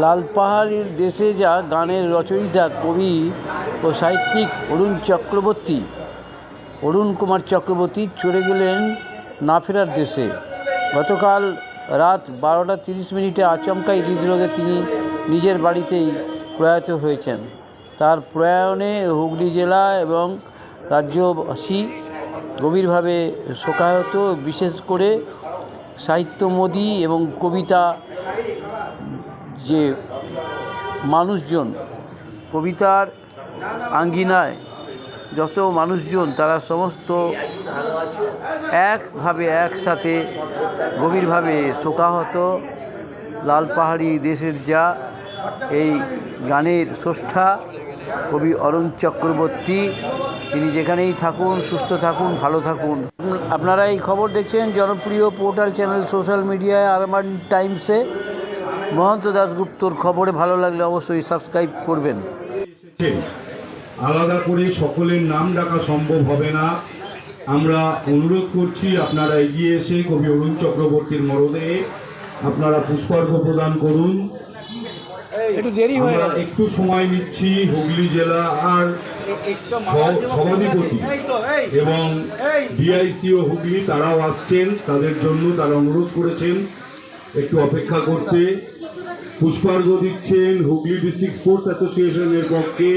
লালপাহাড়ির দেশে যা গানের রচয়িতা কবি ও সাহিত্যিক অরুণ কুমার চক্রবর্তী চলে গেলেন না ফেরার দেশে। গতকাল রাত 12:30 আচমকাই হৃদরোগে তিনি নিজের বাড়িতেই প্রয়াত হয়েছেন। তার প্রয়াণে হুগলি জেলা এবং রাজ্যবাসী গভীরভাবে শোকাহত। বিশেষ করে সাহিত্যমোদী এবং কবিতা যে মানুষজন, কবিতার আঙ্গিনায় যত মানুষজন, তারা সমস্ত একসাথে গভীরভাবে শোকাহত। লালপাহাড়ি দেশের যা এই গানের স্রষ্টা কবি অরুণ চক্রবর্তী, তিনি যেখানেই থাকুন সুস্থ থাকুন, ভালো থাকুন। আপনারা এই খবর দেখছেন জনপ্রিয় পোর্টাল চ্যানেল সোশ্যাল মিডিয়ায় আরমান টাইমসে। মহন্ত দাশগুপ্তর খবরে ভালো লাগলে অবশ্যই সাবস্ক্রাইব করবেন। আলাদা করে সকলের নাম ডাকা সম্ভব হবে না। আমরা অনুরোধ করছি আপনারা এগিয়ে এসে কবি অরুণ চক্রবর্তীর মরদেহে আপনারা পুষ্পার্ঘ্য প্রদান করুন। আমরা একটু সময় নিচ্ছি। হুগলি জেলা আর সভাধিপতি এবং ডিআইসিও হুগলি তারাও আসছেন, তাদের জন্য তারা অনুরোধ করেছেন একটু অপেক্ষা করতে। পুষ্পার্ঘ্য দিচ্ছেন হুগলি ডিস্ট্রিক্ট স্পোর্টস অ্যাসোসিয়েশনের পক্ষে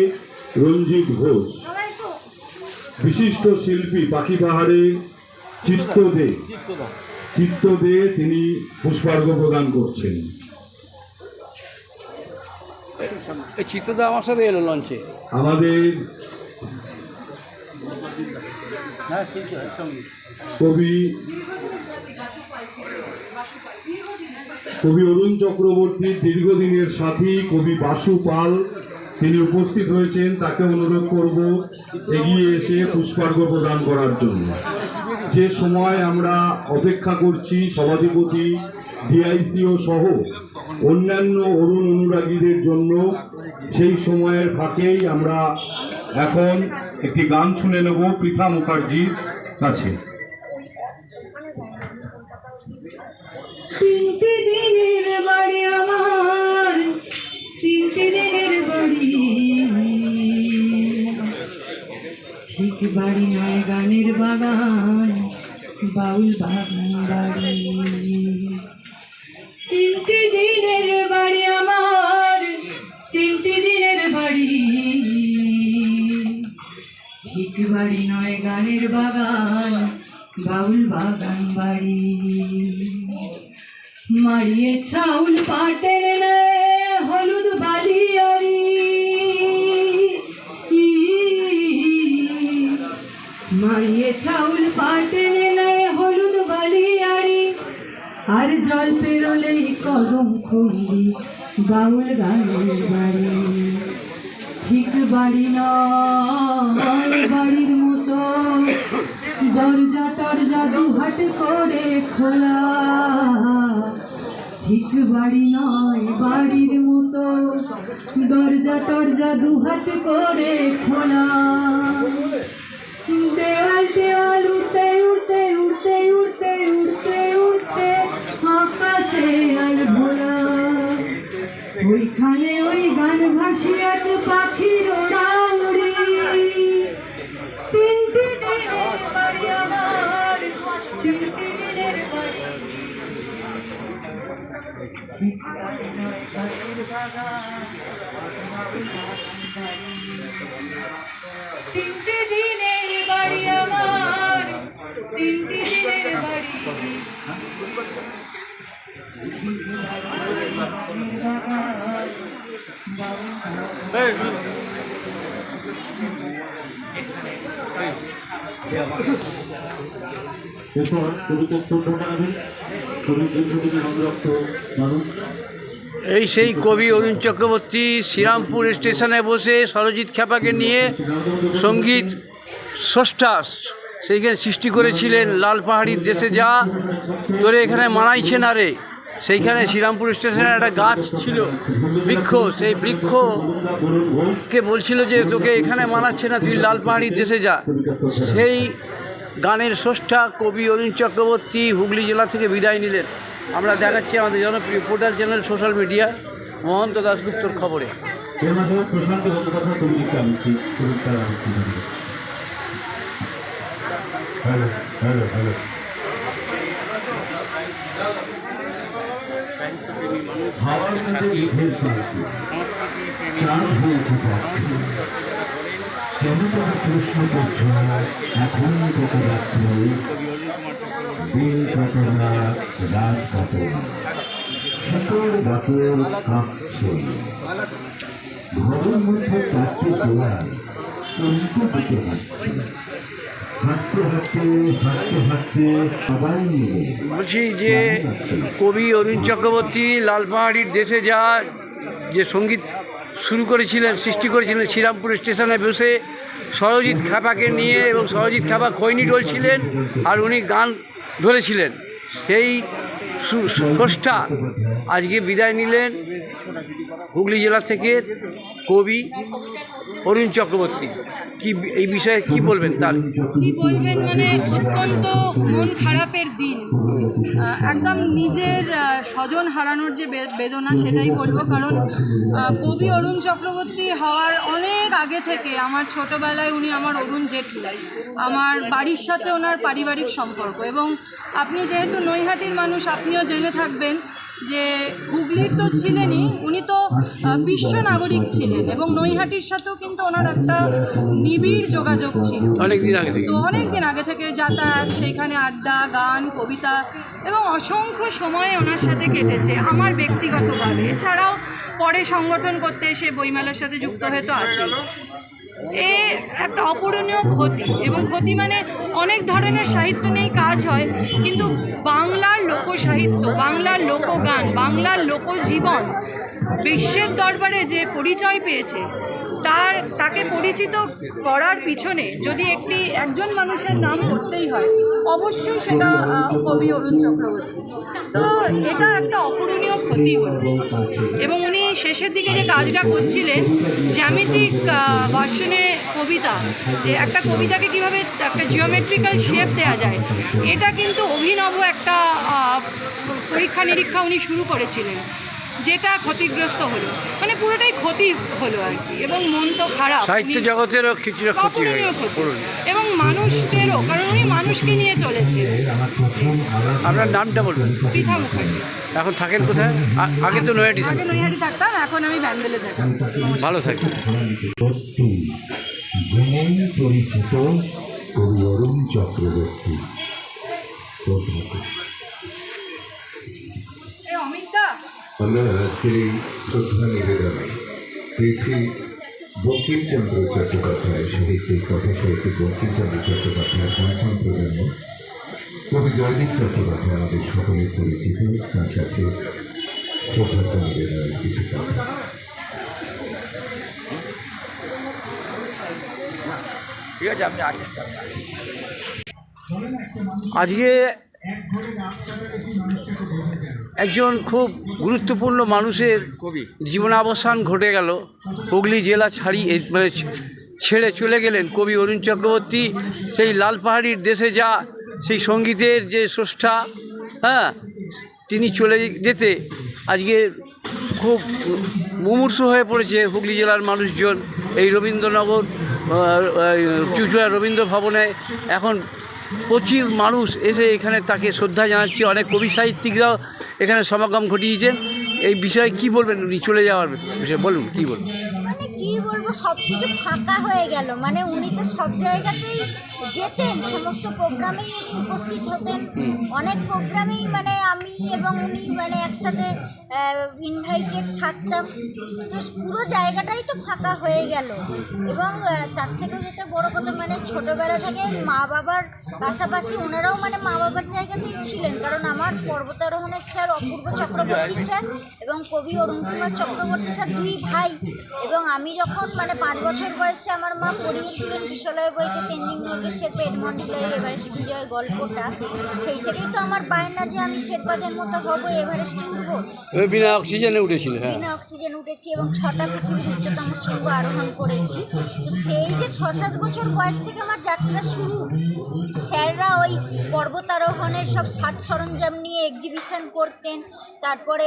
রঞ্জিত ঘোষ, বিশিষ্ট শিল্পী পাখি পাহাড়ের চিত্ত দে তিনি পুষ্পার্ঘ্য প্রদান করছেন। চিত্রদা আমার সাথে এলো লঞ্চে। আমাদের কবি অরুণ চক্রবর্তীর দীর্ঘদিনের সাথী কবি বাসু পাল তিনি উপস্থিত হয়েছেন। তাকে অনুরোধ করব এগিয়ে এসে পুষ্পার্ঘ্য প্রদান করার জন্য। যে সময় আমরা অপেক্ষা করছি সভাধিপতি, ডিআইসিও সহ অন্যান্য অরুণ অনুরাগীদের জন্য, সেই সময়ের ফাঁকেই আমরা এখন একটি গান শুনে নেব পৃথা মুখার্জির কাছে। তিনটি দিনের বাড়ি আমার, তিনটি দিনের বাড়ি, ঠিক বাড়ি নয় গানের বাগান, বাউল বাগান বাড়ি। তিনটি দিনের বাড়ি আমার, তিনটি দিনের বাড়ি, ঠিক বাড়ি নয় গানের বাগান, বাউল বাগান বাড়ি। মারিয়ে ছাউল পাটের নে হলুদ বালিয়ারি, মারিয়ে ছাউল পাটের নে হলুদ বালিয়ারি, আর জল পেরোলেই কদম খুললি বাউল গানের বাড়ি। ঠিক বাড়ি নয় বাড়ির মতো, দরজা টরজা দুহাট করে খোলা, ঠিক বাড়ি নয় বাড়ির মতো, দরজা টরজা দুহাট করে খোলা। দেওয়াল দেওয়াল উঠতে উঠতে উঠতে উঠতে উঠতে উঠতে আকাশে আল ভোলা, ওইখানে ওই গান ভাসিয়াত পাখির ডাংরি। তিনটি দিনের বাড়ি আমার, তিনটি দিনের বাড়ি, তিনটি দিনের বাড়ি আমার, তিনটি দিনের বাড়ি। এই সেই কবি অরুণ চক্রবর্তী শ্রীরামপুর স্টেশনে বসে সরজিৎ খ্যাপাকে নিয়ে সঙ্গীত স্রষ্টা সেইখানে সৃষ্টি করেছিলেন। লালপাহাড়ির দেশে যা তোরে এখানে মানাইছে না রে, সেইখানে শ্রীরামপুর স্টেশনে একটা গাছ ছিল, বৃক্ষ, সেই বৃক্ষকে বলছিল যে তোকে এখানে মানাচ্ছে না, তুই লালপাহাড়ির দেশে যা। সেই গানের স্রষ্টা কবি অরুণ চক্রবর্তী হুগলি জেলা থেকে বিদায় নিলেন। আমরা দেখাচ্ছি আমাদের জনপ্রিয় portal channel social media. Mohanta দাশগুপ্তর খবরে। এর মাঝে প্রশান্ত বন্দ্যোপাধ্যায় কবিতা আবৃত্তি হ্যালো হ্যালো হ্যালো হাওয়ার মধ্যে মেঘের পাখি চাঁদ হয়েছে চাকরি কেন তারা প্রশ্ন করছ না এখন কত রাত্র দিন কত না রাত কত শীতল বাতল কাঁপছে ঘরের মধ্যে চারটে দেওয়াল উল্টো দিকে হাঁটছে হাঁটতে হাঁটতে হাঁটতে হাঁটতে সবাই মিলে বলছি যে কবি অরুণ চক্রবর্তী লালপাহাড়ির দেশে যা যে সঙ্গীত শুরু করেছিলেন, সৃষ্টি করেছিলেন, শ্রীরামপুর স্টেশনে বসে সরজিৎ খ্যাপাকে নিয়ে, এবং সরজিৎ খ্যাপা খৈনি ডলছিলেন আর উনি গান ধরেছিলেন, সেই স্রষ্টা আজকে বিদায় নিলেন হুগলি জেলা থেকে কবি অরুণ চক্রবর্তী। কি এই বিষয়ে কি বলবেন? তার কি বলবেন, মানে অত্যন্ত মন খারাপের দিন, একদম নিজের স্বজন হারানোর যে বেদনা সেটাই বলবো। কারণ কবি অরুণ চক্রবর্তী হওয়ার অনেক আগে থেকে আমার ছোটোবেলায় উনি আমার অরুণ জেঠু, আমার বাড়ির সাথে ওনার পারিবারিক সম্পর্ক। এবং আপনি যেহেতু নৈহাটির মানুষ, আপনিও জেনে থাকবেন যে হুগলির তো ছিলেনই, উনি তো বিশ্ব নাগরিক ছিলেন এবং নৈহাটির সাথেও কিন্তু ওনার একটা নিবিড় যোগাযোগ ছিল অনেকদিন আগে থেকে। তো অনেকদিন আগে থেকে যাতায়াত, সেইখানে আড্ডা, গান, কবিতা এবং অসংখ্য সময় ওনার সাথে কেটেছে আমার ব্যক্তিগতভাবে। এছাড়াও পরে সংগঠন করতে এসে বইমেলার সাথে যুক্ত হয়ে তো আছে। এ একটা অপূরণীয় ক্ষতি, এবং ক্ষতি মানে অনেক ধরনের সাহিত্য নিয়েই কাজ হয়, কিন্তু বাংলার লোকসাহিত্য, বাংলার লোকগান, বাংলার লোকজীবন বিশ্বের দরবারে যে পরিচয় পেয়েছে, তাকে পরিচিত করার পিছনে যদি একজন মানুষের নাম করতেই হয়, অবশ্যই সেটা কবি অরুণ চক্রবর্তী। তো এটা একটা অপূরণীয় ক্ষতি হল। এবং উনি শেষের দিকে যে কাজটা করছিলেন, জ্যামিতিক ভার্সনে কবিতা, যে একটা কবিতাকে কীভাবে একটা জিওমেট্রিক্যাল শেপ দেওয়া যায়, এটা কিন্তু অভিনব একটা পরীক্ষা নিরীক্ষা উনি শুরু করেছিলেন, যেটা ক্ষতিগ্রস্ত হলো, মানে পুরোটাই ক্ষতি হলো আর কি। এবং মন তো খারাপ, সাহিত্য জগতেরও কিছুটা ক্ষতি হয় এবং মানুষেরও, কারণ উনি মানুষকে নিয়ে চলেছে। আপনার নামটা বলবেন? পৃথা মুখার্জি। এখন থাকেন কোথায়? আগে তো নৈহাটি আগে নৈহাটি থাকতাম, এখন আমি ব্যান্ডেলে থাকি। ভালো থাকবেন। পরিচিত কবি অরুণ চক্রবর্তী। আমরা আজকের এই শ্রদ্ধা নিবেদনে পেয়েছি বঙ্কিমচন্দ্র চট্টোপাধ্যায়, সাহিত্যিক, কথা সাহিত্যিক বঙ্কিমচন্দ্র চট্টোপাধ্যায়ের পঞ্চম প্রজন্ম কবি জয়দীপ চট্টোপাধ্যায় আমাদের সকলের পরিচিত। তার কাছে শ্রদ্ধা নিবেদনের কিছু কথা। ঠিক আছে, আপনি আজকে একজন খুব গুরুত্বপূর্ণ মানুষের জীবনাবসান ঘটে গেল। হুগলি জেলা ছেড়ে চলে গেলেন কবি অরুণ চক্রবর্তী। সেই লালপাহাড়ির দেশে যা সেই সঙ্গীতের যে স্রষ্টা, তিনি চলে যেতে আজকে খুব মুমূর্ষু হয়ে পড়েছে হুগলি জেলার মানুষজন। এই রবীন্দ্রনগর চুঁচুড়া রবীন্দ্র ভবনে এখন প্রচুর মানুষ এসে এখানে তাকে শ্রদ্ধা জানাচ্ছে। অনেক কবি সাহিত্যিকরাও এখানে সমাগম ঘটিয়েছেন। এই বিষয়ে কি বলবেন উনি চলে যাওয়ার বিষয়ে? বলুন, কি বলবেন? মানে কি বলবো, সব কিছু ফাঁকা হয়ে গেল। মানে উনি তো সব জায়গাতেই যেতেন, সমস্ত প্রোগ্রামেই উনি উপস্থিত হতেন। অনেক প্রোগ্রামেই মানে আমি এবং উনি মানে একসাথে ইনভাইটেড থাকতাম। তো পুরো জায়গাটাই তো ফাঁকা হয়ে গেল। এবং তার থেকেও যেটা বড় কথা, মানে ছোটোবেলা থেকে মা বাবার পাশাপাশি ওনারাও মানে মা বাবার জায়গাতেই ছিলেন। কারণ আমার পর্বতারোহণের স্যার অপূর্ব চক্রবর্তী স্যার এবং কবি অরুণ কুমার চক্রবর্তী স্যার দুই ভাই। এবং আমি যখন মানে 5 বছর বয়সে আমার মা পড়িয়েছিলেন বিশ্বলয় বইতে তেনজিং নরগে শেরপা এডমন্ড হিলারির এভারেস্ট বিজয় গল্পটা, সেই থেকেই তো আমার বায়না যে আমি শেরপাদের মতো হবো, এভারেস্টে উঠবো। বিনা অক্সিজেনে উঠেছিল, হ্যাঁ। বিনা অক্সিজেন উঠেছি এবং 6টা পৃথিবীর উচ্চতম শৃঙ্গ আরোহণ করেছি। তো সেই যে 6-7 বছর বয়স থেকে আমার যাত্রা শুরু। স্যাররা ওই পর্বতারোহণের সব সাজ সরঞ্জাম নিয়ে এক্সিবিশন করতেন, তারপরে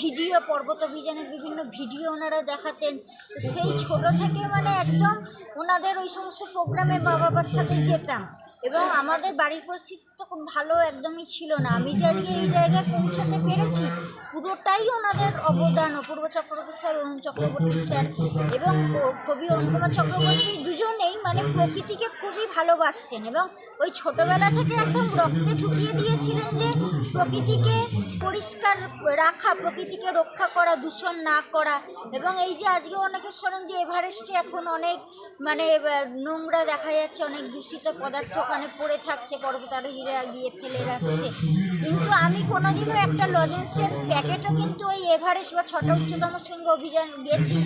ভিডিও পর্বতাভিযানের বিভিন্ন ভিডিও ওনারা দেখাতেন। তো সেই ছোট থেকে মানে একদম ওনাদের ওই সমস্ত প্রোগ্রামে মা বাবার সাথে যেতাম। এবং আমাদের বাড়ির পরিস্থিতি তো খুব ভালো একদমই ছিল না। আমি যে আজকে এই জায়গায় পৌঁছাতে পেরেছি পুরোটাই ওনাদের অবদান। অপূর্ব চক্রবর্তী স্যার, অরুণ চক্রবর্তী স্যার এবং কবি অরুণ কুমার চক্রবর্তী দুজনেই মানে প্রকৃতিকে খুবই ভালোবাসতেন এবং ওই ছোটোবেলা থেকে একদম রক্তে ঢুকিয়ে দিয়েছিলেন যে প্রকৃতিকে পরিষ্কার রাখা, প্রকৃতিকে রক্ষা করা, দূষণ না করা। এবং এই যে আজকে অনেকে শোনেন যে এভারেস্টে এখন অনেক মানে নোংরা দেখা যাচ্ছে, অনেক দূষিত পদার্থ ওখানে পড়ে থাকছে, পর্বতারোহীরা গিয়ে ফেলে রাখছে। কিন্তু আমি কোনোদিনও একটা লজেন্সের প্যাকেটও কিন্তু ওই এভারেস্ট বা 6টা উচ্চতম শৃঙ্গ অভিযান গেছি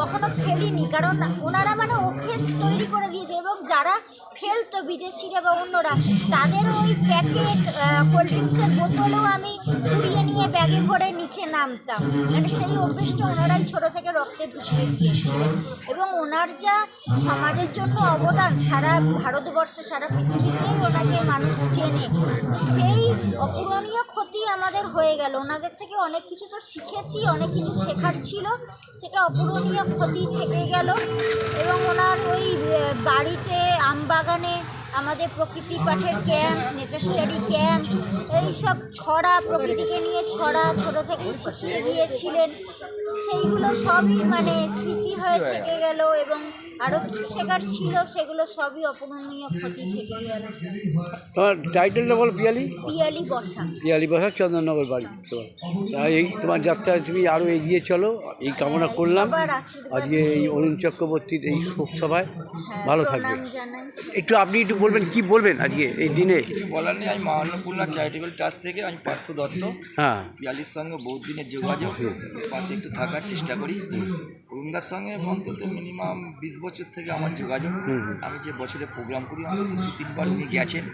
কখনো ফেলিনি, কারণ ওনারা মানে অভ্যেস তৈরি করে দিয়েছে। এবং যারা ফেলতো বিদেশিরা বা অন্যরা, তাদেরও ওই প্যাকেট কোল্ড ড্রিঙ্কসের বোতলও আমি কুড়িয়ে নিয়ে ব্যাগে ভরে নিচে নামতাম। মানে সেই অভ্যেসটা ওনারাই ছোটো থেকে রক্তে ঢুকিয়ে দিয়েছিলেন। এবং ওনার যা সমাজের জন্য অবদান, সারা ভারতবর্ষে সারা পৃথিবীতেই ওনাকে মানুষ চেনে। সেই অপূরণীয় ক্ষতি আমাদের হয়ে গেল। ওনাদের থেকে অনেক কিছু তো শিখেছি, অনেক কিছু শেখার ছিল, সেটা অপূরণীয় ক্ষতি থেকে গেল। এবং ওনার ওই বাড়িতে আমবাগানে আমাদের প্রকৃতি পাঠের ক্যাম্প, নেচার স্টাডি ক্যাম্প, এইসব ছড়া, প্রকৃতিকে নিয়ে ছড়া ছোটো থেকেই শিখিয়ে গিয়েছিলেন। সেইগুলো সবই মানে স্মৃতি হয়ে থেকে গেল এবং আরও কিছু শেখার ছিল, সেগুলো সবই অপূরণীয় ক্ষতি থেকে গেল। তোমার টাইটেলটা বলো। পিয়ালি বসা। পিয়ালি বসা, চন্দননগর বাড়ি তোমার। এই তোমার যাত্রা তুমি আরও এগিয়ে চলো, এই কামনা করলাম। সবার আশীর্বাদ। আজকে এই অরুণ চক্রবর্তীর এই শোক সভায় হ্যাঁ, ভালো থাকবে। প্রণাম জানাই। একটু আপনি একটু বলবেন, কি বলবেন আজকে এই দিনে? কিছু বলার নেই। আমি মা অন্নপূর্ণা চ্যারিটেবল ট্রাস্ট থেকে আমি পার্থ দত্ত। হ্যাঁ, পিয়ালির সঙ্গে বহুত দিনের যোগাযোগ, পাশে একটু থাকার চেষ্টা করি। অরুণদার সঙ্গে অন্তত মিনিমাম 20 বছর থেকে আমার যোগাযোগ। আমি যে বছরে প্রোগ্রাম করি আমি 2-3বার উনি গেছেন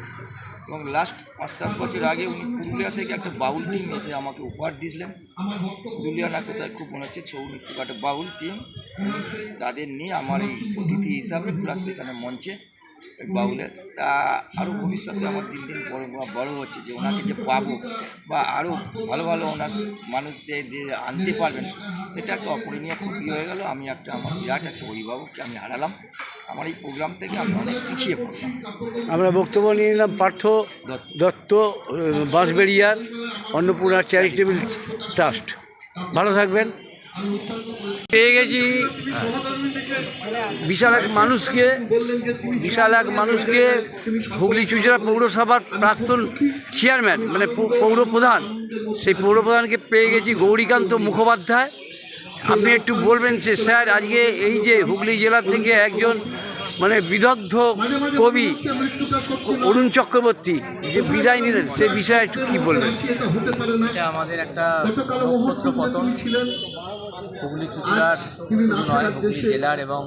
এবং লাস্ট 5-7 বছর আগে উনি পুরুলিয়া থেকে একটা বাউল টিম এসে আমাকে উপহার দিয়েছিলেন। পুরুলিয়া না কোথায় খুব মনে হচ্ছে, ছৌ নৃত্য একটা বাউল টিম, তাদের নিয়ে আমার এই অতিথি হিসাবে প্লাস এখানে মঞ্চে বাউলের তা আরও ভবিষ্যতে আমার দিন দিন বড় হচ্ছে যে ওনাকে যে পাবো বা আরও ভালো ভালো ওনার মানুষদের যে আনতে পারবেন, সেটা একটা অপূরণীয় ক্ষতি হয়ে গেল। আমি আমার বিরাট একটা অভিভাবককে আমি হারালাম। আমার এই প্রোগ্রাম থেকে আমি অনেক পিছিয়ে পড়লাম। আমরা বক্তব্য নিয়ে নিলাম পার্থ দত্ত, বাঁশবেড়িয়ার অন্নপূর্ণা চ্যারিটেবল ট্রাস্ট। ভালো থাকবেন। পেয়ে গেছি বিশাল এক মানুষকে হুগলি চুঁচুড়া পৌরসভার প্রাক্তন চেয়ারম্যান মানে পৌরপ্রধান, সেই পৌরপ্রধানকে পেয়ে গেছি, গৌরীকান্ত মুখোপাধ্যায়। আপনি একটু বলবেন যে স্যার আজকে এই যে হুগলি জেলা থেকে একজন মানে বিদগ্ধ কবি অরুণ চক্রবর্তী যে বিদায় নিলেন, সে বিষয়ে একটু কী বলবেন? এটা আমাদের একটা নক্ষত্র পতন, হুগলি চুঁচুড়ার নয়, হুগলি জেলার এবং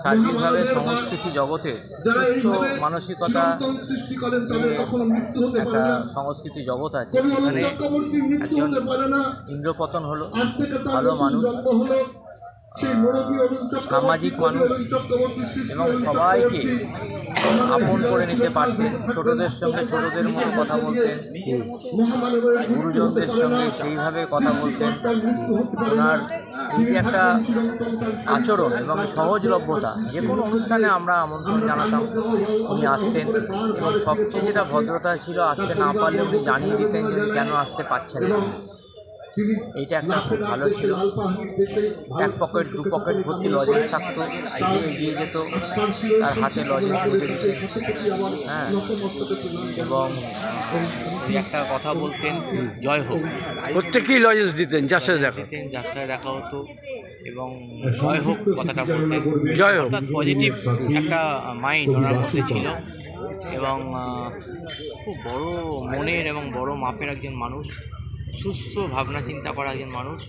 সার্বিকভাবে সংস্কৃতি জগতে সুস্থ মানসিকতা একটা সংস্কৃতি জগৎ আছে। এখানে একজন ইন্দ্রপতন হলো, ভালো মানুষ, সামাজিক মানুষ এবং সবাইকে আপন করে নিতে পারতেন। ছোটদের সঙ্গে ছোটদের মতো কথা বলতেন, গুরুজনদের সঙ্গে সেইভাবে কথা বলতেন। ওনার এই যে একটা আচরণ এবং সহজলভ্যতা, যে কোনো অনুষ্ঠানে আমরা আমন্ত্রণ জানাতাম, উনি আসতেন এবং সবচেয়ে যেটা ভদ্রতা ছিল, আসতে না পারলে উনি জানিয়ে দিতেন যে কেন আসতে পারছেন না। এইটা একটা খুব ভালো ছিল। 1 পকেট 2 পকেট ভর্তি লজেন্স থাকতো, এগিয়ে যেত, তার হাতে লজেন্স তুলে দিতেন। হ্যাঁ, এবং একটা কথা বলতেন, জয় হোক। প্রত্যেকেই লজেন্স দিতেন, যার সাথে দেখা হতো এবং জয় হোক কথাটা বলতেন। জয় হোক, অর্থাৎ পজিটিভ একটা মাইন্ড ওনার মধ্যে ছিল এবং খুব বড় মনের এবং বড় মাপের একজন মানুষ। সুস্থ ভাবনা চিন্তা করা একজন মানুষ।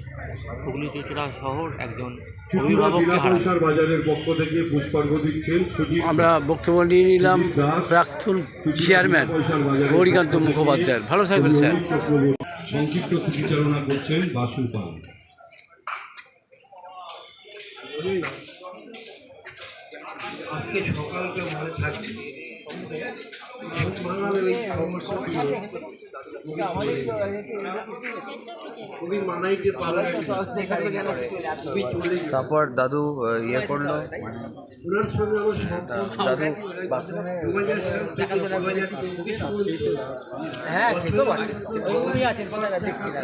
হুগলি চুঁচুড়া শহর একজন চুঁচুড়া অভিভাবককে বিনা হারায়। পয়সার বাজারের পক্ষ থেকে পুষ্পার্ঘ্য দিচ্ছেন সুজিত আমরা বক্তব্য নিয়ে নিলাম সুজিত দাস, প্রাক্তন চুঁচুড়া চেয়ারম্যান বিনা পয়সার বাজারের গৌরীকান্ত পক্ষ থেকে মুখোপাধ্যায়। ভালো থাকবেন স্যার। রোহিত চক্রবর্তী। সংক্ষিপ্ত স্মৃতিচারণা করছেন বাসু পাল। আজকে সকালটা মনে থাকবে খুবই মানাইতে পারলেন তারপর দাদু ইয়ে করলো, ওনার সঙ্গে আমার দাদু হ্যাঁ সে তো বটে। উনি আছেন কোথায় দেখছি না।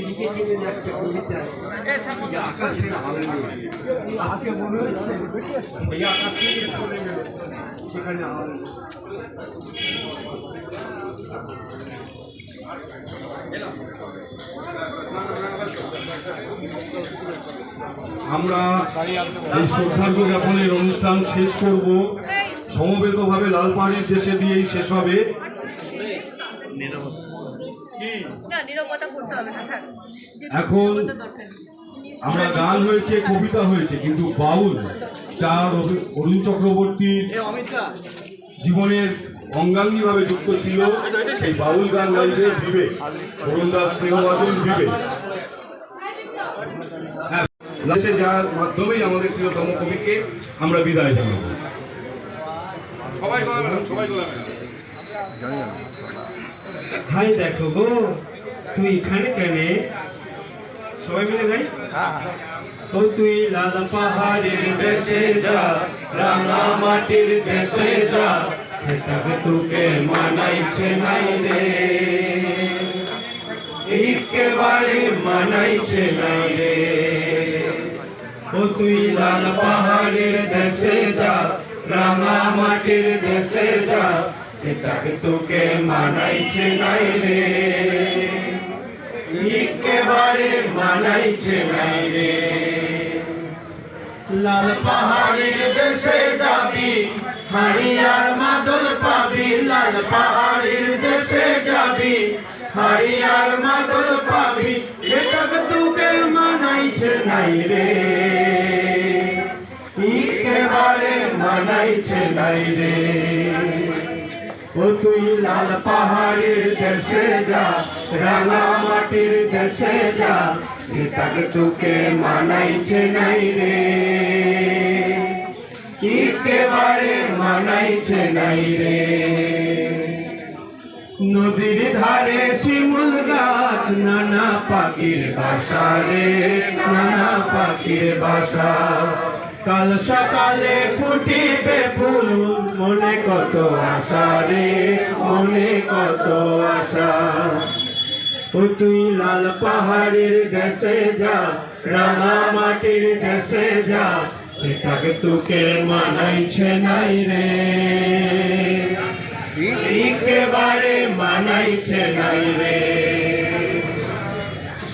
লিখেছিলেন একটা কবিতায় যে আকাশে আলো নেই। আজকে মনে হচ্ছে এই আকাশ থেকে চলে গেল, সেখানে আলো নেই। আমরা এই শ্রদ্ধার্ঘ্য জ্ঞাপনের অনুষ্ঠান শেষ করব। সমবেতভাবে লালপাহাড়ির দেশে দিয়েই শেষ হবে। এখন আমরা গান হয়েছে, কবিতা হয়েছে, কিন্তু বাউল যার অরুণ চক্রবর্তীর জীবনের অঙ্গাঙ্গিভাবে যুক্ত ছিল, সেই বাউল গান গাইবে বিবেক, অরুণ দাস স্নেহভাজন বিবেক। যার মাধ্যমেই আমাদের প্রিয়তম কবিকে আমরা বিদায় জানাবো। সবাই গলাবেন, সবাই গলাবেন। হাই দেখো গো তুই এখানে কেন, সবাই মিলে গাই। ও তুই লাল পাহাড়ের দেশে যা, রাঙা মাটির দেশে যা, তবে তোকে মানাইছে নাই রে, একেবারে মানাইছে নাই রে। ও তুই লাল পাহাড়ের দেশে যা, রাঙা মাটির দেশে যা, এটাকে তোকে মানাইছে নাই রে, একেবারে মানাইছে নাই রে। লাল পাহাড়ের দেশে যাবি, হারিয়ার মাদল পাবি, লাল পাহাড়ের দেশে যাবি, হারিয়ার মাদল পাবি, এটাকে তোকে মানাইছে নাই রে, একেবারে মানাইছে নাই রে। ও তুই লাল পাহাড়ের দেশে যা, রাঙা মাটির দেশে যা, এটাকে তোকে মানাইছে নাই রে, একেবারে মানাইছে নাই রে। নদীর ধারে শিমুল গাছ, নানা পাখির বাসা রে, নানা পাখির বাসা। কাল সকালে ফুটিবে ফুল, মনে কত আশা রে, মনে কত আশা। ও তুই লাল পাহাড়ের দেশে যা, রাঙা মাটির দেশে যা, এটাকে তোকে মানাইছে নাই রে, একেবারে মানাইছে নাই রে।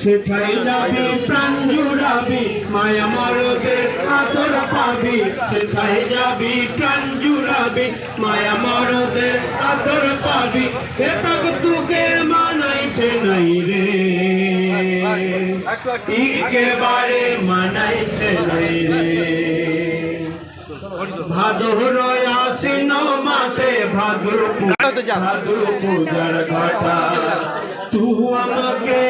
সেথায় যাবি প্রাণ জুড়াবি, মায়া মরদের আদর পাবি, সেথায় যাবি প্রাণ জুড়াবি, মায়া মরদের আদর পাবি, এটাকে তোকে মানাইছে নাই রে, একেবারে মানাইছে নাই রে। ভাদর আশ্বিন মাসে ভাদ্র পূজার ঘটা, তুই আমাকে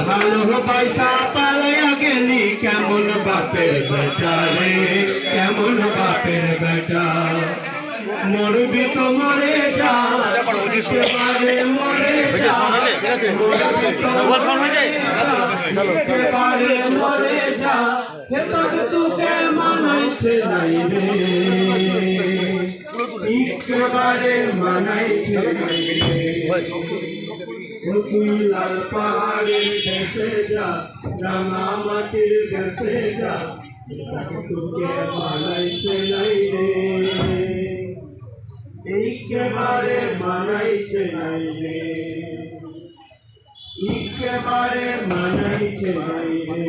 ভালোবাসা পালাইয়া গেলি, কেমন বাপের বেটা রে, কেমন বাপের বেটা। মরবি তো মরে যা, একেবারে মরে যা, মরবি তো একেবারে মরে যা, এটাকে তোকে মানাইছে নাই রে, একেবারে মানাইছে নাই রে। ও তুই লাল পাহাড়ের দেশে যা, রাঙা মাটির দেশে যা, এটাকে তোকে মানাইছে নাই রে, একেবারে মানাইছে নাই রে, একেবারে মানাইছে নাই রে।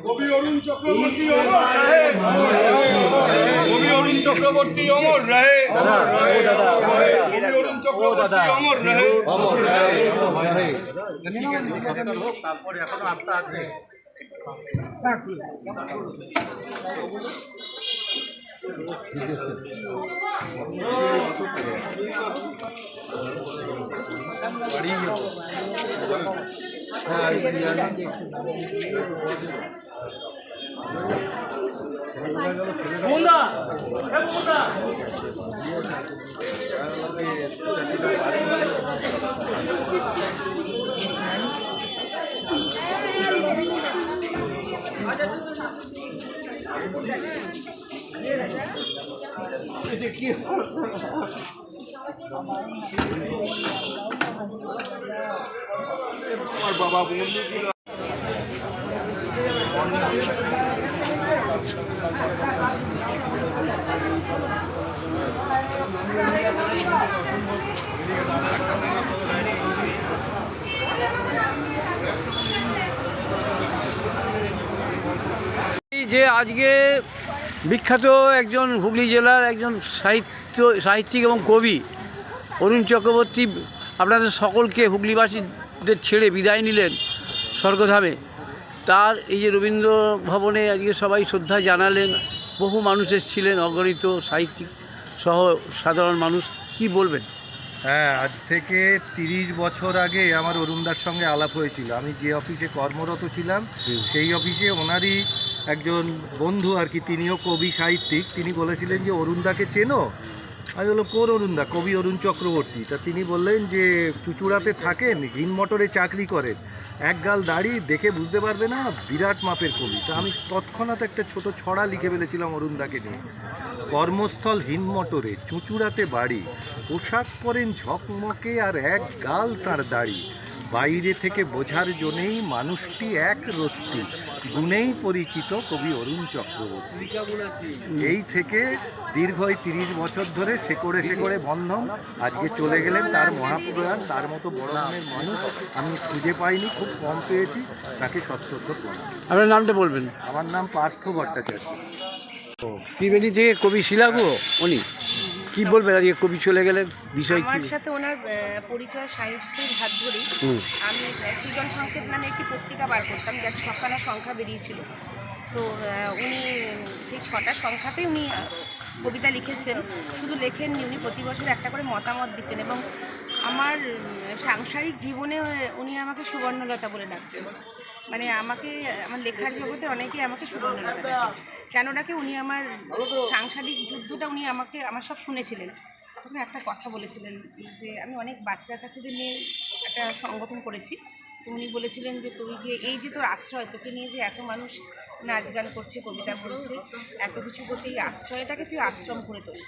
কবি অরুণ চক্রবর্তী একেবারে মানাইছে নাই রে। চক্রবর্তী অমর রহে, কবি অরুণ চক্রবর্তী অমর রহে। তারপরে এখনো আটটা আছে। এই যে আজকে বিখ্যাত একজন হুগলি জেলার একজন সাহিত্যিক এবং কবি অরুণ চক্রবর্তী আপনাদের সকলকে হুগলিবাসীদের ছেড়ে বিদায় নিলেন স্বর্গধামে। তার এই যে রবীন্দ্র ভবনে আজকে সবাই শ্রদ্ধা জানালেন, বহু মানুষ এসেছিলেন, অগণিত সাহিত্যিক সহ সাধারণ মানুষ, কি বলবেন? হ্যাঁ, আজ থেকে 30 বছর আগে আমার অরুণদার সঙ্গে আলাপ হয়েছিল। আমি যে অফিসে কর্মরত ছিলাম সেই অফিসে ওনারই একজন বন্ধু আর কি, তিনিও কবি সাহিত্যিক, তিনি বলেছিলেন যে অরুণদাকে চেনো? আমি বললাম কোন অরুণদা? কবি অরুণ চক্রবর্তী। তা তিনি বললেন যে চুচুড়াতে থাকেন, হিন মোটরে চাকরি করেন, এক গাল দাড়ি, দেখে বুঝতে পারবে না, বিরাট মাপের কবি। তা আমি তৎক্ষণাৎ একটা ছোট ছড়া লিখে ফেলেছিলাম অরুণদাকে নিয়ে। কর্মস্থল হিন মোটরে, চুচুড়াতে বাড়ি, পোশাক পরেন ঝকমকে আর এক গাল তার দাড়ি, বাইরে থেকে বোঝার জন্যেই মানুষটি এক রত্তি, গুণেই পরিচিত কবি অরুণ চক্রবর্তী। এই থেকে দীর্ঘ 30 বছর ধরে শেকড়ে বন্ধন। আজকে চলে গেলেন তার মহাপ্রয়াণ। তার মতো বড় মনের মানুষ আমি খুঁজে পাইনি, খুব কম পেয়েছি। তাকে সশ্রদ্ধ প্রণাম। আপনার নামটা বলবেন? আমার নাম পার্থ ভট্টাচার্য। ত্রিবেণী থেকে কবি শিলাগুহ, উনি কি বলবেন আজকে কবি চলে গেলেন, বিষয় কি? আমার সাথে ওনার পরিচয় সাহিত্যের হাত ধরেই। আমি সৃজন সংকেত নামে একটি পত্রিকা বার করতাম, যার 6খানা সংখ্যা বেরিয়েছিল। তো উনি সেই 6টা সংখ্যাতেই উনি কবিতা লিখেছেন। শুধু লেখেননি, উনি প্রতি বছর একটা করে মতামত দিতেন এবং আমার সাংসারিক জীবনে উনি আমাকে সুবর্ণলতা বলে ডাকতেন। মানে আমাকে, আমার লেখার জগতে অনেকেই আমাকে সুবর্ণলতা ডাকে। কেন ডাকে? উনি আমার সাংসারিক যুদ্ধটা উনি আমার সব শুনেছিলেন। তখন একটা কথা বলেছিলেন যে আমি অনেক বাচ্চা কাচ্চাদের নিয়ে একটা সংগঠন করেছি। তো উনি বলেছিলেন যে তুই যে এই যে তোর আশ্রয়, তোকে নিয়ে যে এত মানুষ নাচ গান করছে, কবিতা বলছে, এত কিছু করছে, এই আশ্রয়টাকে তুই আশ্রম করে তোল,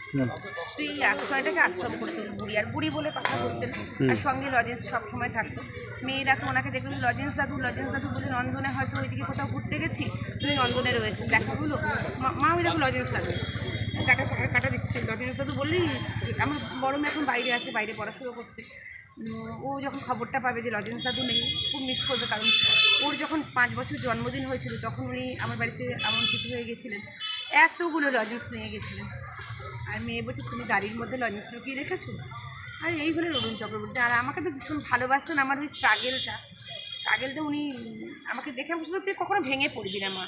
তুই এই আশ্রয়টাকে আশ্রম করে তোল। বুড়ি আর বুড়ি বলে কথা বলতেন, আর সঙ্গে লজেন্স সবসময় থাকতো। মেয়েরা তো ওনাকে দেখলেন লজেন্স দাদু বলে, নন্দনে হয়তো ওইদিকে কোথাও ঘুরতে গেছি, তুমি নন্দনে রয়েছেন, দেখা হলো, মা ওই দেখো লজেন্স দাদু কাটা দিচ্ছে। লজেন্স দাদু বললেই, আমার বড় মেয়ে এখন বাইরে আছে, বাইরে পড়াশুনো করছে। ও যখন খবরটা পাবে যে লজেন্স দাদু নেই, খুব মিস করবে। কারণ ওর যখন 5 বছর জন্মদিন হয়েছিল তখন উনি আমার বাড়িতে আমন্ত্রিত হয়ে গেছিলেন, এতগুলো লজেন্স নিয়ে গেছিলেন। আর মেয়ে বলছে তুমি গাড়ির মধ্যে লজেন্স লুকিয়ে রেখেছো। আর এই হলেন অরুণ চক্রবর্তী। আর আমাকে তো ভীষণ ভালোবাসতেন। আমার ওই স্ট্রাগেলটা উনি আমাকে দেখে বুঝলো তুই কখনো ভেঙে পড়বি না মা।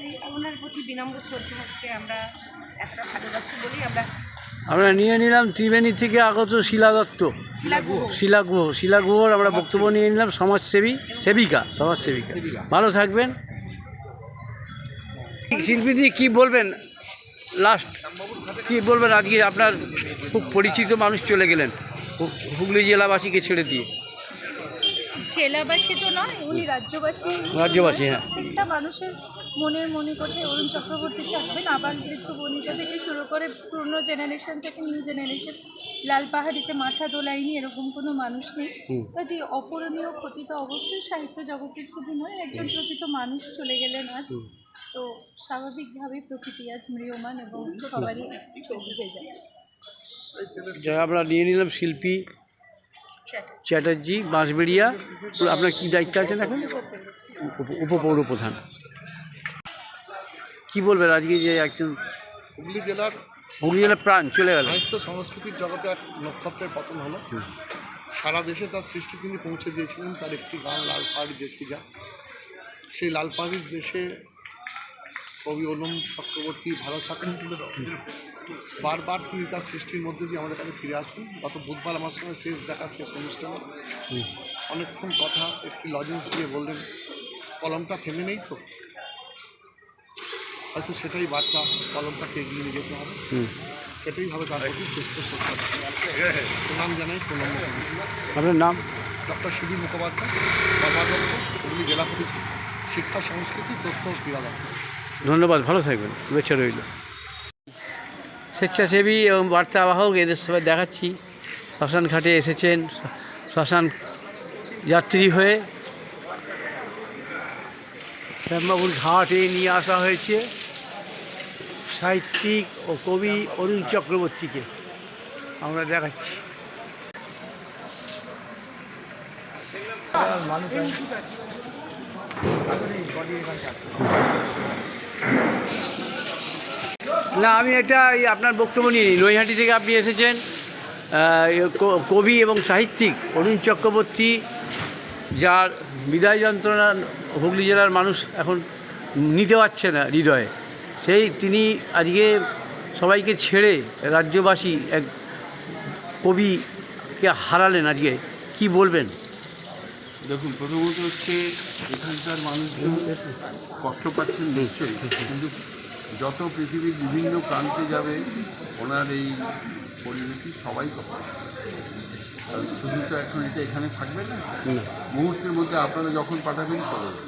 এই ওনার প্রতি বিনম্র শ্রদ্ধা আজকে আমরা এতটা ভালোবাসি বলেই আমরা নিয়ে নিলাম ত্রিবেণী থেকে আগত শিলাগুহর আমরা বক্তব্য নিয়ে নিলাম। সমাজসেবিকা। ভালো থাকবেন। শিল্পীদি কি বলবেন, লাস্ট কি বলবেন? আজকে আপনার খুব পরিচিত মানুষ চলে গেলেন হুগলি জেলাবাসীকে ছেড়ে দিয়ে। জেলাবাসী তো নয়, উনি রাজ্যবাসী। হ্যাঁ। প্রত্যেকটা মানুষের মনে করতে অরুণ চক্রবর্তী থাকবেন। আবার বৃদ্ধ বনিতা থেকে শুরু করে পুরনো জেনারেশন থেকে নিউ জেনারেশন, লাল পাহাড়িতে মাথা দোলাইনি এরকম কোনো মানুষ নেই। কাজে অপূরণীয় ক্ষতিটা অবশ্যই সাহিত্য জগতের শুধু নয়, একজন প্রকৃত মানুষ চলে গেলেন আজ। তো স্বাভাবিকভাবেই প্রকৃতি আজ ম্রিয়মান এবং সবারই চোখ ভেজা। আমরা নিয়ে নিলাম শিল্পী চ্যাটার্জি, বাঁশবেড়িয়া। আপনার কী দায়িত্ব আছেন এখন? উপপৌরপ্রধান। কি বলবেন আজকে যে একজন হুগলি জেলার হুগলি জেলার প্রাণ চলে গেল। সাহিত্য সংস্কৃতির জগতে এক নক্ষত্রের পতন হলো। সারা দেশে তার সৃষ্টি তিনি পৌঁছে দিয়েছিলেন। তার একটি গান লাল পাহাড়ি দেশে যা, সেই লাল পাহাড়ির দেশে কবি অনুম চক্রবর্তী ভালো থাকেন। বারবার তিনি তার সৃষ্টির মধ্যে দিয়ে আমাদের কাছে ফিরে আসুন। গত বুধবার আমার সঙ্গে শেষ দেখা, শেষ অনুষ্ঠানে অনেকক্ষণ কথা একটি লজেন্স দিয়ে বললেন, কলমটা থেমে নেই তো, হয়তো সেটাই বার্তা, কলমটাকে এগিয়ে নিয়ে যেতে হবে। সেটাই হবে তার প্রতি শ্রেষ্ঠ শ্রদ্ধা। প্রণাম জানাই, প্রণাম। আপনার নাম? ডক্টর শিবি মুখোপাধ্যায়, কর্মাধ্যক্ষ, হুগলি জেলা পরিষদ, শিক্ষা সংস্কৃতি, তথ্য ও ক্রীড়া দপ্তর। ধন্যবাদ, ভালো থাকবেন, শুভেচ্ছা রইল। স্বেচ্ছাসেবী এবং বার্তাবাহক এদের সবাই দেখাচ্ছি শ্মশান ঘাটে এসেছেন শ্মশান যাত্রী হয়ে। শ্যামবাবুর ঘাটে নিয়ে আসা হয়েছে সাহিত্যিক ও কবি অরুণ চক্রবর্তীকে, আমরা দেখাচ্ছি। না, আমি এটা আপনার বক্তব্য নিয়ে নিই। নৈহাটি থেকে আপনি এসেছেন, কবি এবং সাহিত্যিক অরুণ চক্রবর্তী, যার বিদায় যন্ত্রণা হুগলি জেলার মানুষ এখন নিতে পারছে না হৃদয়ে, তিনি আজকে সবাইকে ছেড়ে রাজ্যবাসী এক কবিকে হারালেন। আজকে কি বলবেন? দেখুন, প্রথমত হচ্ছে এখানকার মানুষজন কষ্ট পাচ্ছেন নিশ্চয়ই, কিন্তু যত পৃথিবীর বিভিন্ন প্রান্তে যাবে ওনার এই পরিণতি সবাই কথা। শুধু তো এখন এটা এখানে থাকবে না, মুহূর্তের মধ্যে আপনারা যখন পাঠাবেন চলে যাবে।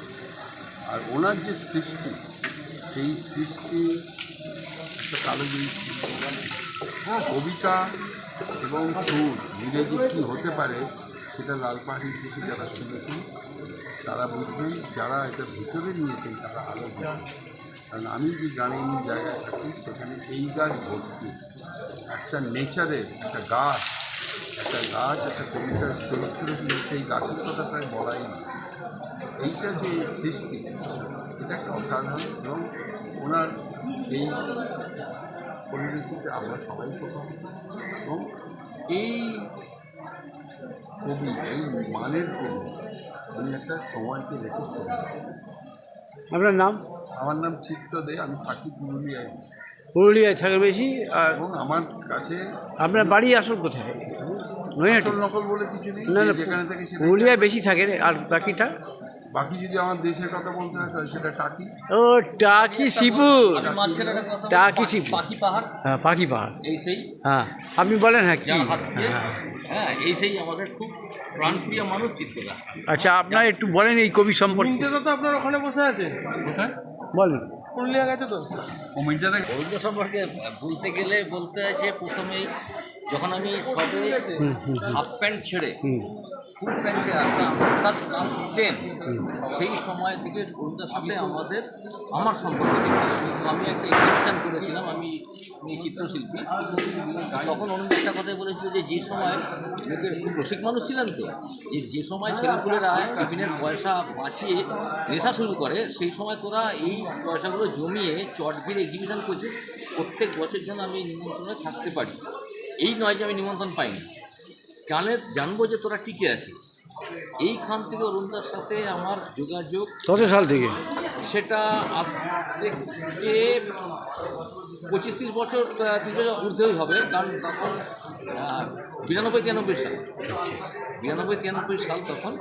আর ওনার যে সৃষ্টি, সেই সৃষ্টি একটা কালোজয়ী কবিতা এবং সুর মিলে যে কী হতে পারে সেটা লাল পাহাড়ির দেশে যারা শুনেছেন তারা বুঝবেন, যারা এটা ভিতরে নিয়েছেন তারা আলো বুঝবেন। কারণ আমি যে গ্রামীণ জায়গায় থাকি সেখানে এই গাছ ভর্তি, একটা নেচারের একটা গাছ, একটা কবিতার চরিত্র দিয়ে সেই গাছের কথা প্রায় বলাই না। এইটা যে সৃষ্টি, এটা একটা অসাধারণ, এবং ওনার এই পরিণতিতে আমরা সবাই শোকাহত। এবং এই কবি, এই মানের কবি, উনি একটা সময়কে রেখেছেন। আপনার নাম? আমার নাম চিত্ত দে, আমি থাকি পুরুলিয়ায়। পুরুলিয়ায় থাকে বেশি। আর এবং আমার কাছে আপনার বাড়ি আসল কোথায়? নৈহাটি? নকল বলে কিছু নেই, না, যেখানে থাকে পুরুলিয়ায় বেশি থাকে। আর বাকিটা? বাকি যদি আমার দেশের কথা বলতে হয় তাহলে সেটা টাকি। ও, টাকি শিবপুর, টাকি শিবপুর, পাখি পাহাড়। হ্যাঁ, পাখি পাহাড়, এই সেই। হ্যাঁ, আপনি বলেন। হ্যাঁ, কি? হ্যাঁ, এই সেই আমাদের খুব প্রাণপ্রিয় মানুষ চিত্তদা। আচ্ছা, আপনার একটু বলেন এই কবি সম্পর্কে। তো আপনার ওখানে বসে আছে, কোথায় বলেন? পুরুলিয়া গেছে তো। অরুণ সম্পর্কে বলতে গেলে বলতে আছে, প্রথমেই যখন আমি সবে হাফ প্যান্ট ছেড়ে ফুল প্যান্টে আসলাম, অর্থাৎ ক্লাস 10, সেই সময় থেকে অরুণদার সাথে আমার সম্পর্ক আমি একটা এক্সিবিশন করেছিলাম। আমি চিত্রশিল্পী। তখন অরুণ একটা কথাই বলেছিল যে সময় লোকের খুব রসিক মানুষ ছিলেন, তো যে সময় ছেলেপুলেরা টিফিনের পয়সা বাঁচিয়ে নেশা শুরু করে, সেই সময় তোরা এই পয়সাগুলো জমিয়ে চট ঘিরে এক্সিবিশন করছিস, প্রত্যেক বছর যেন আমি নিমন্ত্রণে থাকতে পারি। এই নয় যে আমি নিমন্ত্রণ পাইনি, কালে জানবো যে তোরা টিকে আছিস। এইখান থেকে অরুণদার সাথে আমার যোগাযোগ। কত সাল থেকে? সেটা আজ থেকে 25-30 বছর, 30 বছর ঊর্ধ্বই হবে। কারণ তখন 92-93 সাল, 92-93 সাল তখন।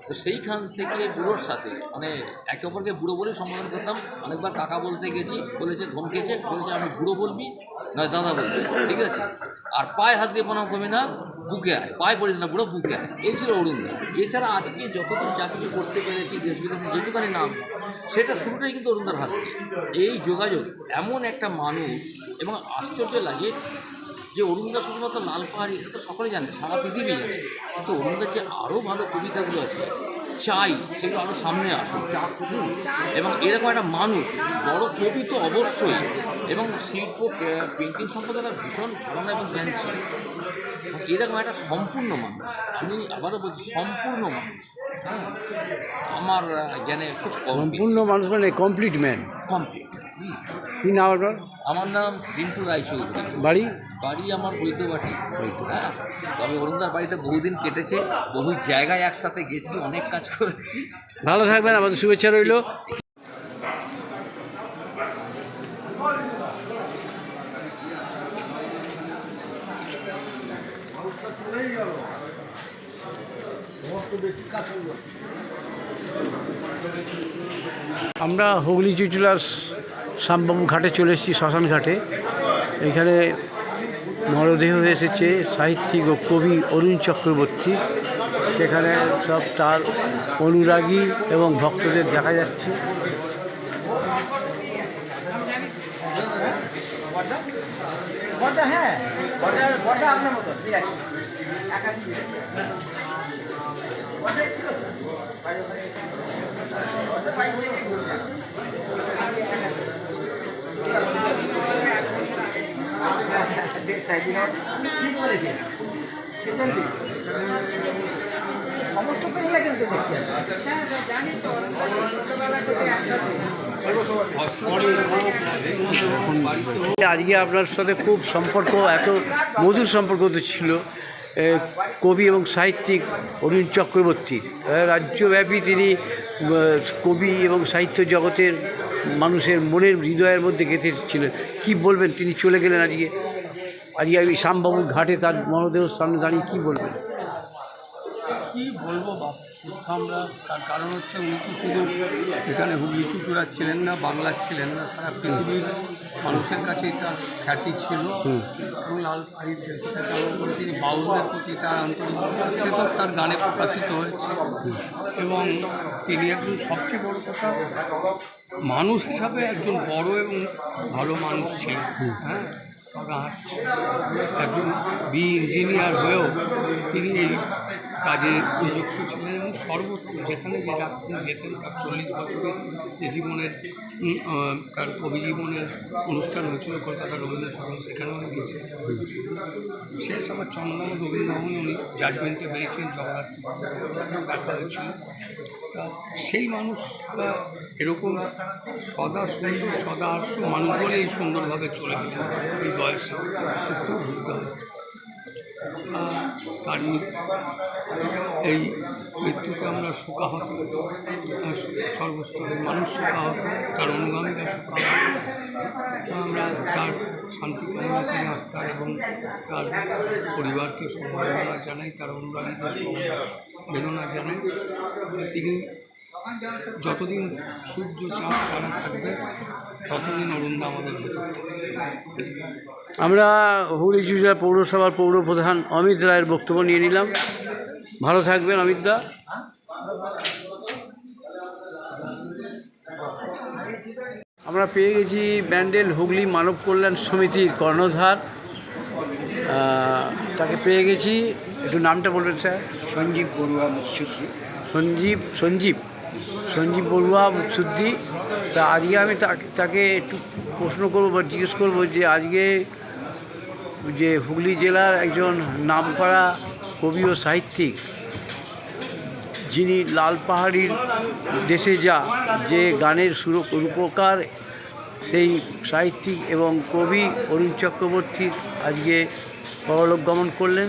তো সেইখান থেকে বুড়োর সাথে, মানে একে অপরকে বুড়ো বলে সম্বোধন করতাম। অনেকবার কাকা বলতে গেছি, বলেছে, ধমকেছে, বলেছে আমি বুড়ো বলবি নয় দাদা বলবি, ঠিক আছে? আর পায়ে হাত দিয়ে প্রণাম করবি না, বুকে আয়, পায়ে পড়িস না বুড়ো, বুকে আয়। এই ছিল অরুণদা। এছাড়া আজকে যতটুকু যা কিছু করতে পেরেছি দেশ বিদেশে, যেটুকানি নাম, সেটা শুরুটাই কিন্তু অরুণদার হাতে। এই যোগাযোগ এমন একটা মানুষ, এবং আশ্চর্য লাগে যে অরুণদা শুধুমাত্র লাল পাহাড়ি, এটা তো সকলেই জানে, সারা পৃথিবী জানে। কিন্তু অরুণদার যে আরও ভালো কবিতাগুলো আছে, চাই সেগুলো আরও সামনে আসুক। এবং এরকম একটা মানুষ, বড় কবি তো অবশ্যই, এবং শিল্প পেন্টিং সম্পর্কে একটা ভীষণ ধারণা এবং জ্ঞান ছিল। এরকম একটা সম্পূর্ণ মানুষ, আমি আবারও বলছি সম্পূর্ণ মানুষ। হ্যাঁ, আমার জ্ঞানে খুব সম্পূর্ণ মানুষ মানে কমপ্লিট ম্যান। কমপ্লিট, কী নাম আপনার? আমার নাম রিন্টু রায়চৌধুরী। বাড়ি? বাড়ি আমার বৈদ্যবাটি। হ্যাঁ, তবে অরুণদার বাড়িতে বহুদিন কেটেছে, বহু জায়গায় একসাথে গেছি, অনেক কাজ করেছি। ভালো থাকবেন, আমাদের শুভেচ্ছা রইল। আমরা হুগলি চুচুড়ার শ্যামবাবু ঘাটে চলে এসেছি, শ্মশান ঘাটে। এখানে মরদেহ এসেছে সাহিত্যিক ও কবি অরুণ চক্রবর্তী। সেখানে সব তার অনুরাগী এবং ভক্তদের দেখা যাচ্ছে। আজকে আপনার সাথে খুব সম্পর্ক, এত মধুর সম্পর্ক তো ছিল কবি এবং সাহিত্যিক অরুণ চক্রবর্তীর। রাজ্যব্যাপী তিনি কবি এবং সাহিত্য জগতের মানুষের মনের হৃদয়ের মধ্যে গেঁথেছিলেন। কী বলবেন, তিনি চলে গেলেন আজকে আমি শ্যামবাবুর ঘাটে তার মরদেহের সামনে দাঁড়িয়ে কী বলবেন? কী বলবো বা আমরা, তার কারণ হচ্ছে উনি তো শুধু এখানে হুগলি চুচুড়ার ছিলেন না, বাংলার ছিলেন না, সারা পৃথিবীর মানুষের কাছেই তার খ্যাতি ছিল। এবং লাল পাহাড়ির দেশে আরম্ভ করে তিনি বাউলদের প্রতি তার আন্তরিক সেসব তার গানে প্রকাশিত হয়েছে। এবং তিনি একজন সবচেয়ে বড় কথা মানুষ হিসাবে একজন বড় এবং ভালো মানুষ ছিলেন। হ্যাঁ, একজন ইঞ্জিনিয়ার হয়েও তিনি এই কাজে নিযুক্ত ছিলেন এবং সর্বত্র যেখানে যে ডাক্তার যেতেন, তার 40 বছরের যে জীবনের তার কবি জীবনের অনুষ্ঠান হয়েছিল কলকাতা রবীন্দ্র সদন, সেখানেও উনি গেছেন। শেষ আমার চন্দন রবীন্দ্রভবনে উনি জাজমেন্টে বেরিয়েছেন, জগদ্ধাত্রী দেখা হয়েছিল। তা সেই মানুষ এরকম সদা সুন্দর সদা হাস্য মানুষ বলেই সুন্দরভাবে চলে গেছেন এই বয়সে, একটু ভুলতে হবে। তার এই মৃত্যুতে আমরা শোকাহত, সর্বস্তরের মানুষ শোকাহত, তার অনুগামীরা শোকাহত। আমরা তার শান্তি কামনা করি আত্মার এবং তার পরিবারকে সমবেদনা জানাই, তার অনুরাগীদের সমবেদনা জানাই। তিনি যতদিন সূর্য চাঁদ তারা থাকবে ততদিন অরুণদা আমাদের ভেতর। আমরা হুগলি চুচুড়া পৌরসভার পৌরপ্রধান অমিত রায়ের বক্তব্য নিয়ে নিলাম। ভালো থাকবেন অমিত দা। আমরা পেয়ে গেছি ব্যান্ডেল হুগলি মানব কল্যাণ সমিতির কর্ণধার, তাকে পেয়ে গেছি। একটু নামটা বলবেন স্যার? সঞ্জীব বড়ুয়া মুকসুদ্দি। সঞ্জীব বড়ুয়া মুকসুদ্দি। তা আজকে আমি তাকে একটু প্রশ্ন করবো বা জিজ্ঞেস করবো যে আজকে যে হুগলি জেলার একজন নামকরা কবি ও সাহিত্যিক, যিনি লাল পাহাড়ির দেশে যে গানের রূপকার, সেই সাহিত্যিক এবং কবি অরুণ চক্রবর্তী আজকে পরলোক গমন করলেন।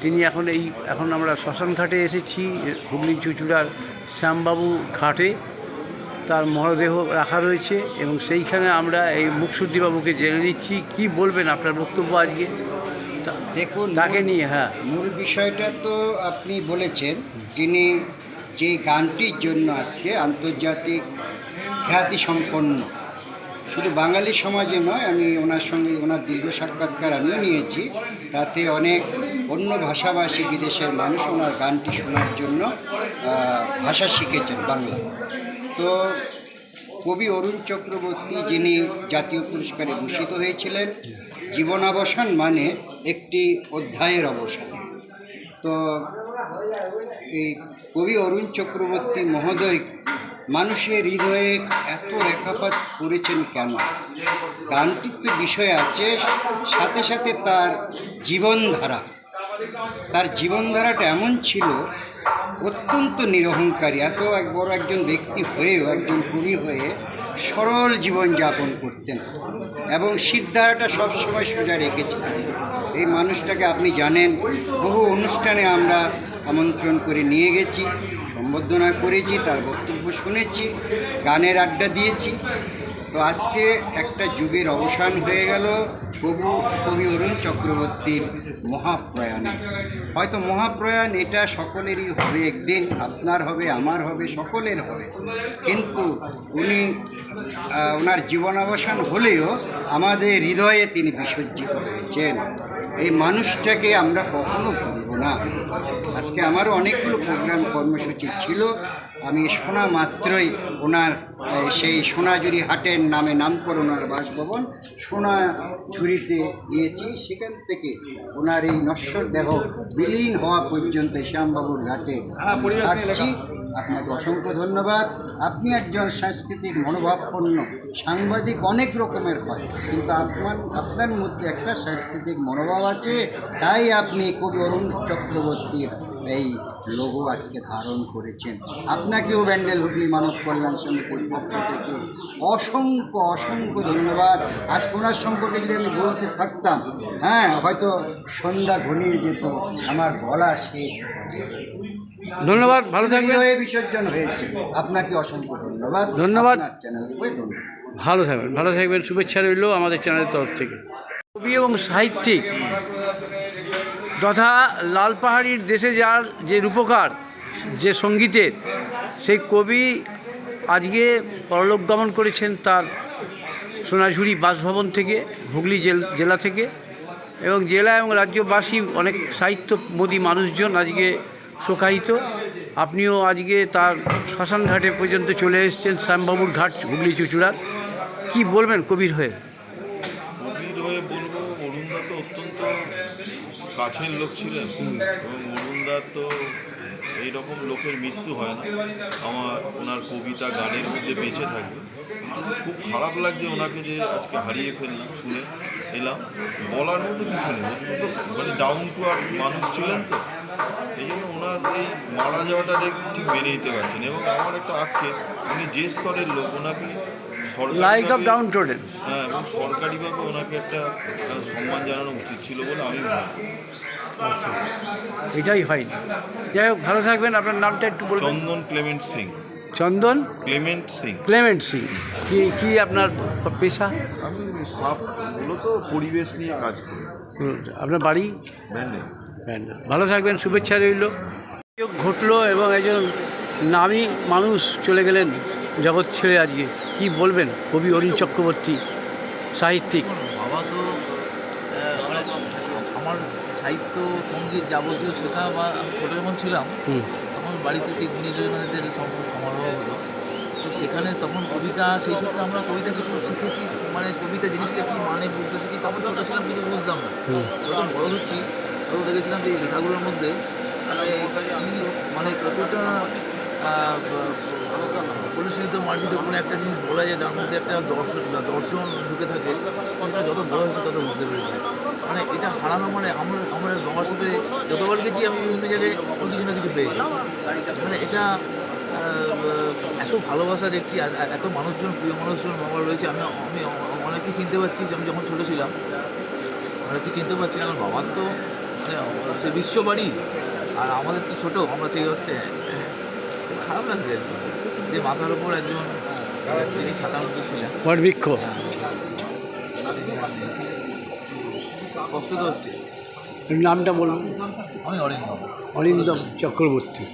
তিনি এখন আমরা শ্মশান ঘাটে এসেছি, হুগলি চুচুড়ার শ্যামবাবু ঘাটে তার মরদেহ রাখা রয়েছে এবং সেইখানে আমরা এই মুকসুদ্দিবাবুকে জেনে নিচ্ছি। কি বলবেন আপনার বক্তব্য আজকে দেখুন তাকে নিয়ে? হ্যাঁ, মূল বিষয়টা তো আপনি বলেছেন। তিনি যে গানটির জন্য আজকে আন্তর্জাতিক খ্যাতিসম্পন্ন, শুধু বাঙালি সমাজে নয়, আমি ওনার দীর্ঘ সাক্ষাৎকার আমিও নিয়েছি, তাতে অনেক অন্য ভাষাভাষী বিদেশের মানুষ ওনার গানটি শোনার জন্য ভাষা শিখেছেন বাংলা। তো কবি অরুণ চক্রবর্তী, যিনি জাতীয় পুরস্কারে ভূষিত হয়েছিলেন, জীবনাবসান মানে একটি অধ্যায়ের অবসান। তো এই কবি অরুণ চক্রবর্তী মহোদয় মানুষের হৃদয়ে এত রেখাপাত করেছেন কেন? গানটির তো বিষয় আছে, সাথে সাথে তার জীবনধারাটা এমন ছিল, অত্যন্ত নিরহংকারী। এত বড় একজন ব্যক্তি হয়েও, একজন কবি হয়ে সরল জীবনযাপন করতেন এবং শিরদাঁড়াটা সবসময় সোজা রেখেছেন। এই মানুষটাকে আপনি জানেন, বহু অনুষ্ঠানে আমরা আমন্ত্রণ করে নিয়ে গেছি, সম্বর্ধনা করেছি, তার বক্তব্য শুনেছি, গানের আড্ডা দিয়েছি। তো আজকে একটা যুগের অবসান হয়ে গেল কবি অরুণ চক্রবর্তীর মহাপ্রয়াণে। হয়তো মহাপ্রয়াণ এটা সকলেরই হবে একদিন, আপনার হবে, আমার হবে, সকলের হবে, কিন্তু ওনার জীবনাবসান হলেও আমাদের হৃদয়ে তিনি বিসর্জিত হয়েছেন। এই মানুষটাকে আমরা কখনো ভুলব না। আজকে আমারও অনেকগুলো প্রোগ্রাম কর্মসূচি ছিল, আমি শোনা মাত্রই ওনার সেই সোনাঝুরি হাটের নামে নামকরণ ওনার বাসভবন সোনাঝুরিতে গিয়েছি। সেখান থেকে ওনার এই নশ্বর দেহ বিলীন হওয়া পর্যন্ত শ্যামবাবুর ঘাটে থাকছি। আপনাকে অসংখ্য ধন্যবাদ। আপনি একজন সাংস্কৃতিক মনোভাবপন্ন সাংবাদিক, অনেক রকমের হয়, কিন্তু আপনার মধ্যে একটা সাংস্কৃতিক মনোভাব আছে, তাই আপনি কবি অরুণ চক্রবর্তীর এই লোগো আজকে ধারণ করেছেন। আপনাকেও ব্যান্ডেল হুগলি মানব কল্যাণ সমিতির পক্ষ থেকে অসংখ্য অসংখ্য ধন্যবাদ। আজকে ওনার সম্পর্কে যদি আমি বলতে থাকতাম, হয়তো সন্ধ্যা ঘনিয়ে যেত, আমার বলা শেষ। ধন্যবাদ, ভালো থাকবেন। বিসর্জন হয়েছে, আপনাকে অসংখ্য ধন্যবাদ। ধন্যবাদ, চ্যানেলকে ধন্যবাদ। ভালো থাকবেন, শুভেচ্ছা রইল আমাদের চ্যানেলের তরফ থেকে। কবি এবং সাহিত্যিক তথা লালপাহাড়ির দেশে যার যে রূপকার, যে সঙ্গীতের, সেই কবি আজকে পরলোক গমন করেছেন তার সোনাঝুরি বাসভবন থেকে, হুগলি জেলা থেকে, এবং জেলা এবং রাজ্যবাসী অনেক সাহিত্যমোদী মানুষজন আজকে শোকায়িত। আপনিও আজকে তার শ্মশানঘাটে পর্যন্ত চলে এসেছেন, শ্যামবাবুর ঘাট, হুগলি চুঁচুড়ার। কি বলবেন কবির হয়ে? বলবো, অরুণদা তো অত্যন্ত কাছের লোক ছিলেন, এবং অরুণদার তো এইরকম লোকের মৃত্যু হয় না, ওনার কবিতা গানের মধ্যে বেঁচে থাকবে। খুব খারাপ লাগছে ওনাকে যে আজকে হারিয়ে ফেললাম, শুনে এলাম। বলার মতো কিছু নেই, মানে ডাউন টু আর্থ মানুষ ছিলেন, তো এই জন্য ওনার এই মারা যাওয়াটা ঠিক মেনে নিতে পারছেন। এবং আমার একটা আক্ষেপ, উনি যে স্তরের লোক, ওনাকে এবং সরকারিভাবে ওনাকে একটা সম্মান জানানো উচিত ছিল বলে আমি মনে করি। এটাই হয়নি। যাই হোক, ভালো থাকবেন। আপনার নামটা একটু বলুন। চন্দন ক্লেমেন্ট সিং। চন্দন ক্লেমেন্ট সিং। কি আপনার পেশা? আমি মূলত পরিবেশ নিয়ে কাজ করি। আপনার বাড়ি? ভালো থাকবেন, শুভেচ্ছা রইল। ঘটলো এবং একজন নামী মানুষ চলে গেলেন জগৎ ছেড়ে। আজকে কি বলবেন কবি অরুণ চক্রবর্তী, সাহিত্যিক? বাবা তো আমার সাহিত্য, সঙ্গীত যাবতীয় শেখা, বা আমি ছোটো যখন ছিলাম তখন বাড়িতে সেই গুণীজনদের সমারোহ হলো, তো সেখানে তখন কবিতা, সেই সূত্রে আমরা কবিতা কিছু শিখেছি, মানে কবিতা জিনিসটা কী মানে বুঝতে শিখি। তখন ছোটো ছিলাম, কিছু বুঝতাম না। যখন বড় হচ্ছি তখন দেখেছিলাম যে এই লেখাগুলোর মধ্যে মানে কতটা পরিশীলিত মার্জিত কোনো একটা জিনিস বলা যায়, তার মধ্যে একটা দর্শন ঢুকে থাকে। কতটা যত বড় হয়েছে তত বুঝতে পেরেছি, মানে এটা হারানো মানে আমার বাবার সাথে যতবার গেছি আমি বিভিন্ন জায়গায় কিছু না কিছু পেয়েছি। মানে এটা এত ভালোবাসা দেখছি, এত মানুষজন, প্রিয় মানুষজন বাবার রয়েছে। আমি অনেককে চিনতে পারছি। আমি যখন ছোটো ছিলাম অনেককে চিনতে পারছি না, আমার বাবার তো মানে সে বিশ্ববাড়ি, আর আমাদের তো ছোটো, আমরা সেই অর্থে খারাপ লাগছে আর কি, যে মাথার ওপর একজন তিনি ছাতার মধ্যে ছিলেন, বটবৃক্ষ। কষ্ট তো হচ্ছে। নামটা বলুন। আমি অরিন্দম চক্রবর্তী।